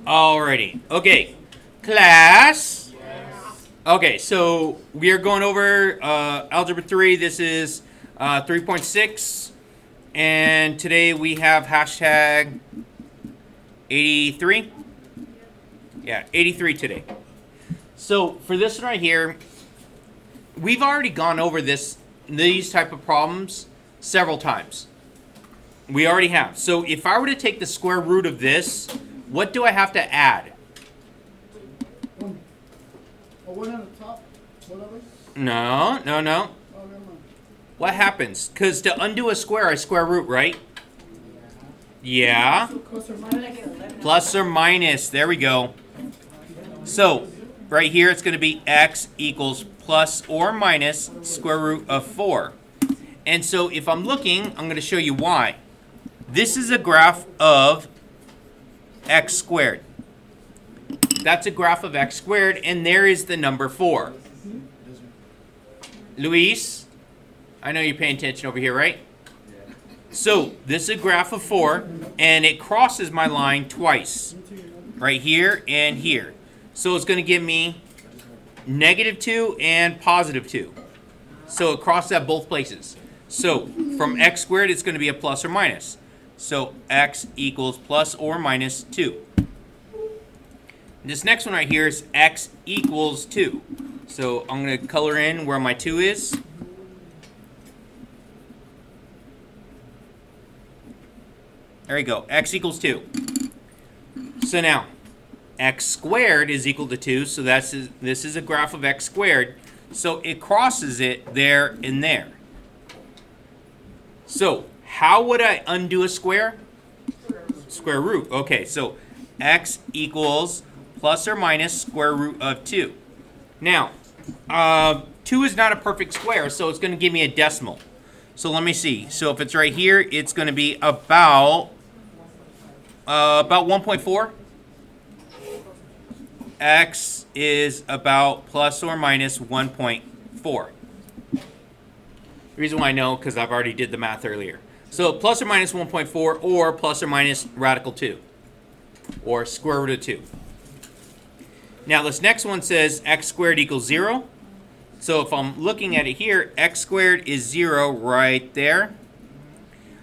Alrighty. Okay. Class. Okay, so we are going over Algebra 3. This is 3.6. And today we have hashtag 83. Yeah, 83 today. So for this one right here, we've already gone over these type of problems several times. We already have. So if I were to take the square root of this, what do I have to add? One on the top, whatever. No. Oh, never mind. What happens? Because to undo a square, I square root, right? Yeah. Plus or minus. Plus or minus. There we go. So right here, it's going to be x equals plus or minus square root of 4. And so if I'm looking, I'm going to show you why. This is a graph of x squared. That's a graph of x squared, and there is the number 4. Luis, I know you're paying attention over here, right? So this is a graph of 4, and it crosses my line twice, right here and here. So it's going to give me -2 and +2. So it crosses at both places. So from x squared, it's going to be a plus or minus. So x equals plus or minus 2. This next one right here is x equals 2. So I'm going to color in where my 2 is. There you go, x equals 2. So now, x squared is equal to 2, so this is a graph of x squared. So it crosses it there and there. So how would I undo a square? Square root. Okay, so x equals plus or minus square root of 2. Now, 2 is not a perfect square, so it's going to give me a decimal. So let me see. So if it's right here, it's going to be about 1.4. X is about plus or minus 1.4. The reason why I know, because I've already did the math earlier. So plus or minus 1.4 or plus or minus radical 2 or square root of 2. Now this next one says x squared equals 0. So if I'm looking at it here, x squared is 0 right there.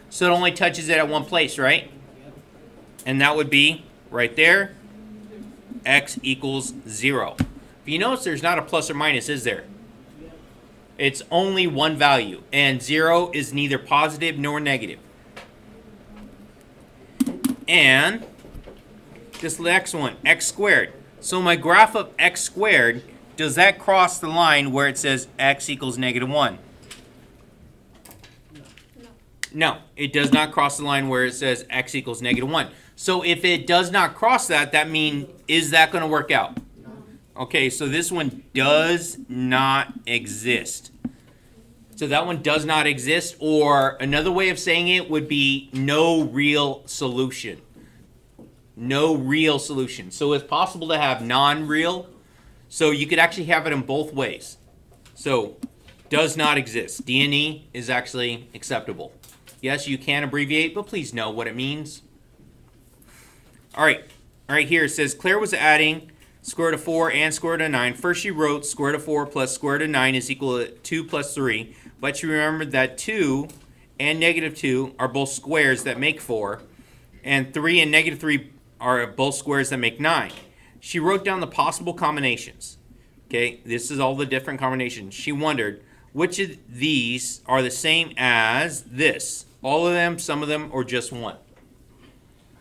So it only touches it at one place, right? And that would be right there, x equals 0. If you notice, there's not a plus or minus, is there? It's only one value, and 0 is neither positive nor negative. And this next one, x squared. So my graph of x squared, does that cross the line where it says x equals -1? No, it does not cross the line where it says x equals -1. So if it does not cross that, that means, is that going to work out? Okay, so this one does not exist. So that one does not exist, or another way of saying it would be no real solution. No real solution. So it's possible to have non-real. So you could actually have it in both ways. So does not exist. D&E is actually acceptable. Yes, you can abbreviate, but please know what it means. All right here it says Claire was adding square root of 4 and square root of 9. First she wrote square root of 4 plus square root of 9 is equal to 2 plus 3. But she remembered that 2 and -2 are both squares that make 4. And 3 and -3 are both squares that make 9. She wrote down the possible combinations. Okay, this is all the different combinations. She wondered which of these are the same as this. All of them, some of them, or just one.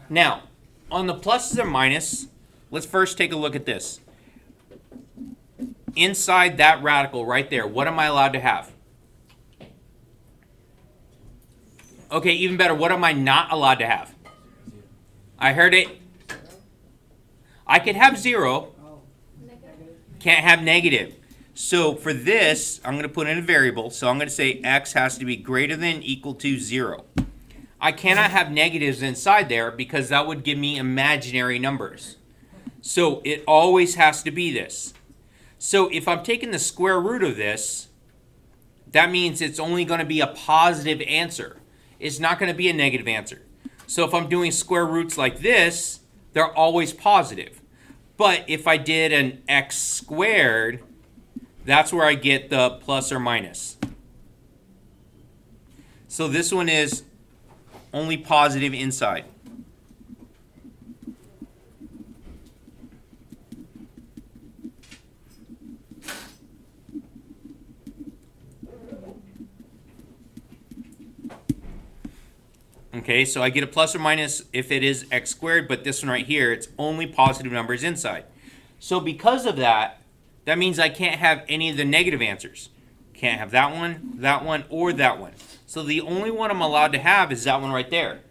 Now, on the pluses and minus, let's first take a look at this. Inside that radical right there, what am I allowed to have? Okay, even better, what am I not allowed to have? I heard it. I could have 0. Can't have negative. So for this, I'm going to put in a variable. So I'm going to say x has to be greater than or equal to 0. I cannot have negatives inside there because that would give me imaginary numbers. So it always has to be this. So if I'm taking the square root of this, that means it's only going to be a positive answer. It's not going to be a negative answer. So if I'm doing square roots like this, they're always positive. But if I did an x squared, that's where I get the plus or minus. So this one is only positive inside. Okay, so I get a plus or minus if it is x squared, but this one right here, it's only positive numbers inside. So because of that, that means I can't have any of the negative answers. Can't have that one, or that one. So the only one I'm allowed to have is that one right there.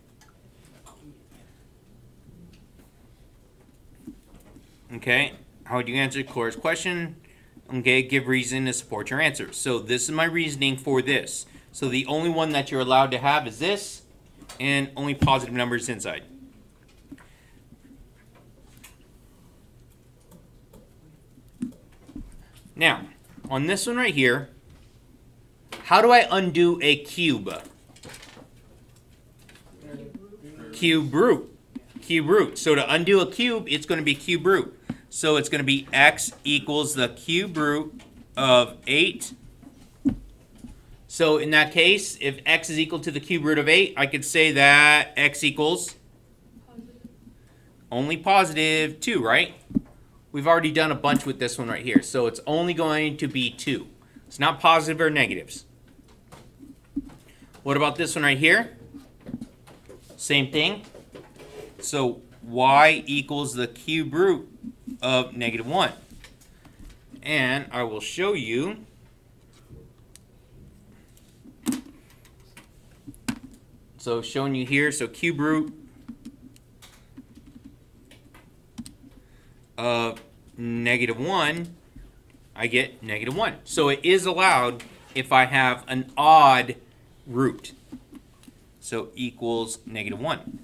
Okay, how would you answer Cora's question? Okay, give reason to support your answer. So this is my reasoning for this. So the only one that you're allowed to have is this, and only positive numbers inside. Now, on this one right here, how do I undo a cube? Cube root. Cube root. So to undo a cube, it's going to be cube root. So it's going to be x equals the cube root of 8. So in that case, if x is equal to the cube root of 8, I could say that x equals only positive 2, right? We've already done a bunch with this one right here. So it's only going to be 2. It's not positive or negatives. What about this one right here? Same thing. So y equals the cube root of -1. And I will show you. So showing you here, so cube root of -1, I get -1. So it is allowed if I have an odd root. So equals -1.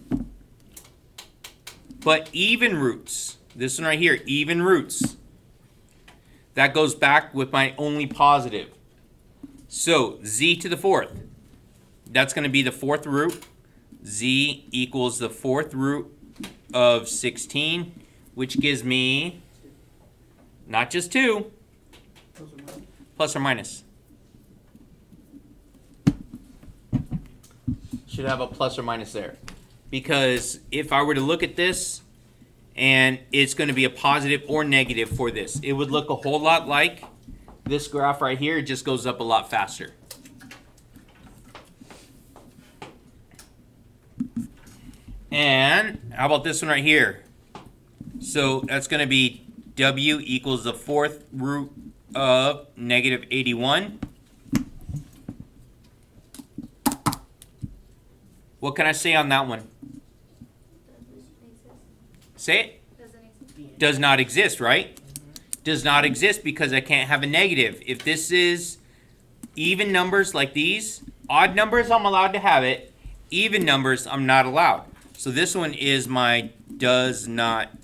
But even roots, this one right here, even roots, that goes back with my only positive. So z to the 4th, that's going to be the 4th root. Z equals the 4th root of 16, which gives me not just 2, plus or minus. Should have a plus or minus there. Because if I were to look at this, and it's going to be a positive or negative for this, it would look a whole lot like this graph right here. It just goes up a lot faster. And how about this one right here? So that's going to be w equals the 4th root of -81. What can I say on that one? Say it. Does not exist, right? Does not exist because I can't have a negative. If this is even numbers like these, odd numbers I'm allowed to have it, even numbers I'm not allowed. So this one is my does not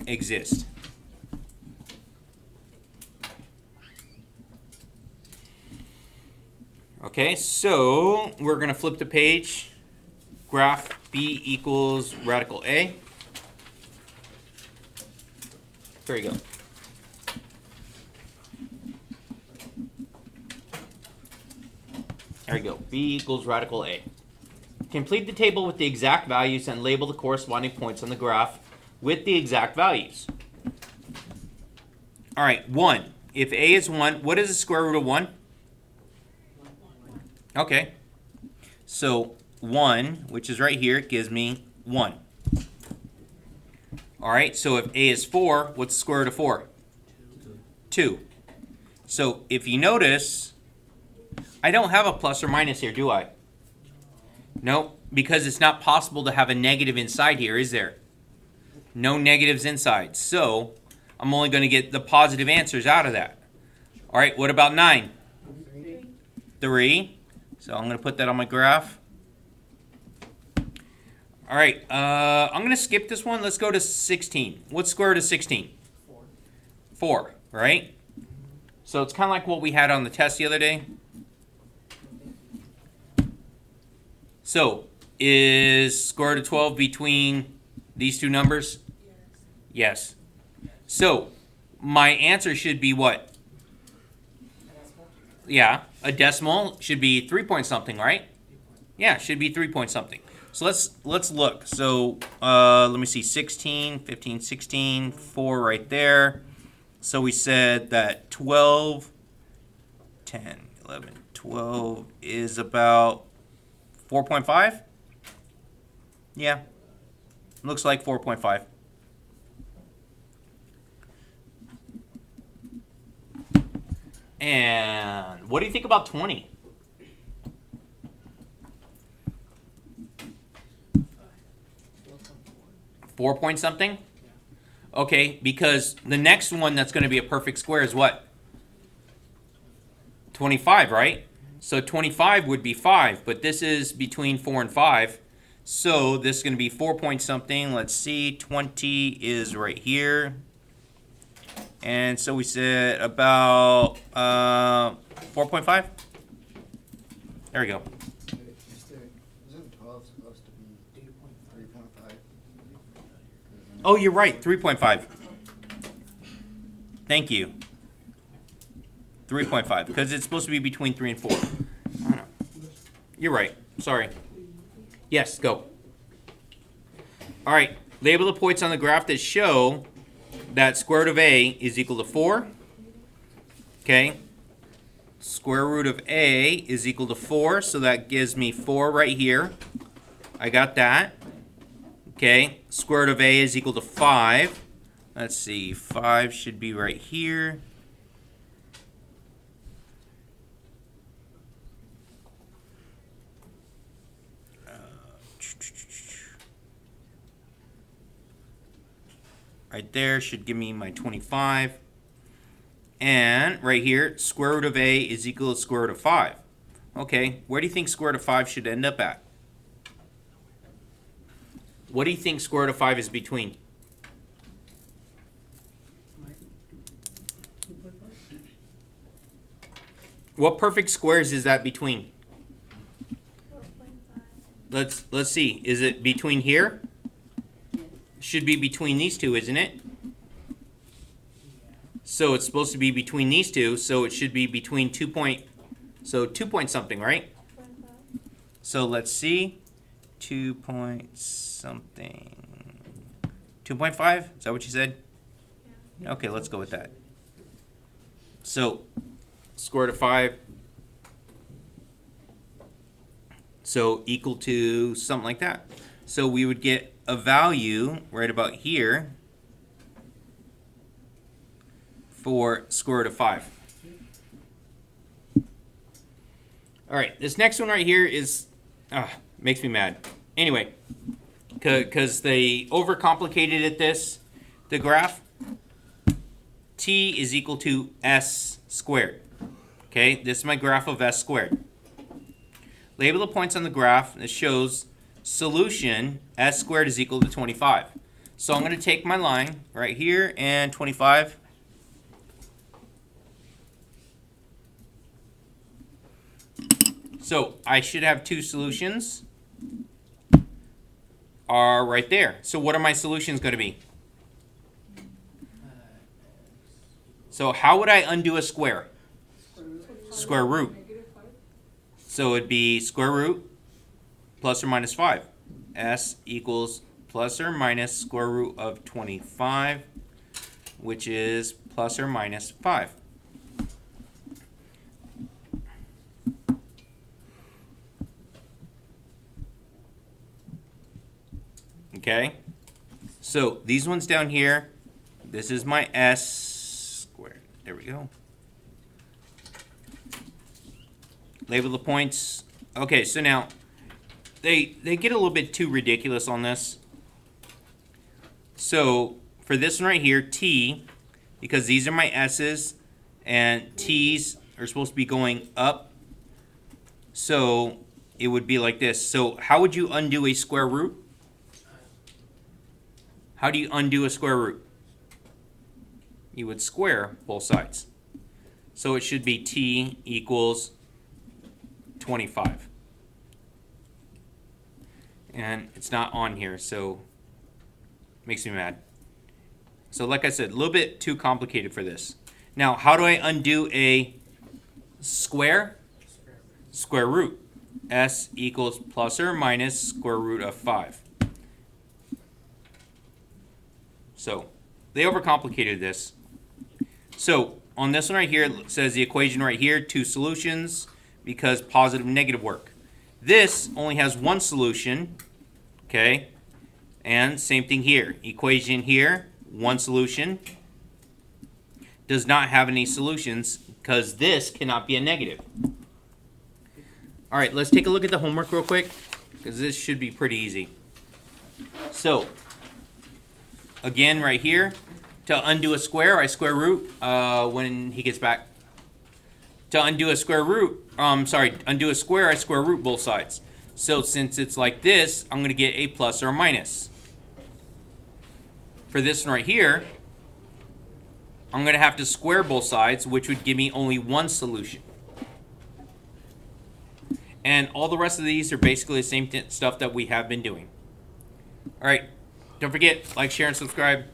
exist. Okay, so we're going to flip the page. Graph B equals radical A. There you go. There you go. B equals radical A. Complete the table with the exact values and label the corresponding points on the graph with the exact values. All right, 1. If A is 1, what is the square root of 1? Okay. So 1, which is right here, gives me 1. All right, so if A is 4, what's the square root of 4? 2. So if you notice, I don't have a plus or minus here, do I? No, because it's not possible to have a negative inside here, is there? No negatives inside. So I'm only going to get the positive answers out of that. All right, what about 9? 3. So I'm going to put that on my graph. All right, I'm going to skip this one. Let's go to 16. What's square root of 16? 4, right? So it's kind of like what we had on the test the other day. So is square root of 12 between these two numbers? Yes. So my answer should be what? Yeah, a decimal should be 3 point something, right? Yeah, should be 3 point something. So let's look. So let me see, 16, 15, 16, 4 right there. So we said that 12, 10, 11, 12 is about 4.5? Yeah, looks like 4.5. And what do you think about 20? 4 point something? Okay, because the next one that's going to be a perfect square is what? 25, right? So 25 would be 5, but this is between 4 and 5. So this is going to be 4 point something. Let's see, 20 is right here. And so we said about 4.5. There we go. Isn't 12 supposed to be 3.5? Oh, you're right, 3.5. Thank you. 3.5, because it's supposed to be between 3 and 4. I don't know. You're right. Sorry. Yes, go. All right. Label the points on the graph that show that square root of a is equal to 4. Okay. Square root of a is equal to 4, so that gives me 4 right here. I got that. Okay. Square root of a is equal to 5. Let's see. 5 should be right here. Right there should give me my 25. And right here, square root of a is equal to square root of 5. Okay, where do you think square root of 5 should end up at? What do you think square root of 5 is between? What perfect squares is that between? Let's see. Is it between here? Should be between these two, isn't it? So it's supposed to be between these two, so it should be between 2 point something, right? So let's see. 2 point something. 2.5? Is that what you said? Okay, let's go with that. So square root of 5. So equal to something like that. So we would get a value right about here for square root of 5. All right, this next one right here is makes me mad. Anyway, because they overcomplicated it. The graph t is equal to s squared. Okay, this is my graph of s squared. Label the points on the graph that shows solution s squared is equal to 25. So I'm going to take my line right here and 25. So I should have two solutions are right there. So what are my solutions going to be? So how would I undo a square? Square root. So it'd be square root plus or minus 5. S equals plus or minus square root of 25, which is plus or minus 5. Okay, so these ones down here, this is my s squared. There we go. Label the points. Okay, so now they get a little bit too ridiculous on this. So for this one right here, t, because these are my s's and t's are supposed to be going up, so it would be like this. So how would you undo a square root? How do you undo a square root? You would square both sides. So it should be t equals 25. And it's not on here, so it makes me mad. So like I said, a little bit too complicated for this. Now, how do I undo a square? Square root. S equals plus or minus square root of 5. So, they overcomplicated this. So, on this one right here, it says the equation right here, 2 solutions, because positive and negative work. This only has 1 solution, okay? And same thing here. Equation here, 1 solution. Does not have any solutions, because this cannot be a negative. All right, let's take a look at the homework real quick, because this should be pretty easy. So, again, right here, to undo a square, I square root when he gets back. To undo a square root, undo a square, I square root both sides. So since it's like this, I'm going to get a plus or a minus. For this one right here, I'm going to have to square both sides, which would give me only 1 solution. And all the rest of these are basically the same stuff that we have been doing. All right, don't forget, like, share, and subscribe.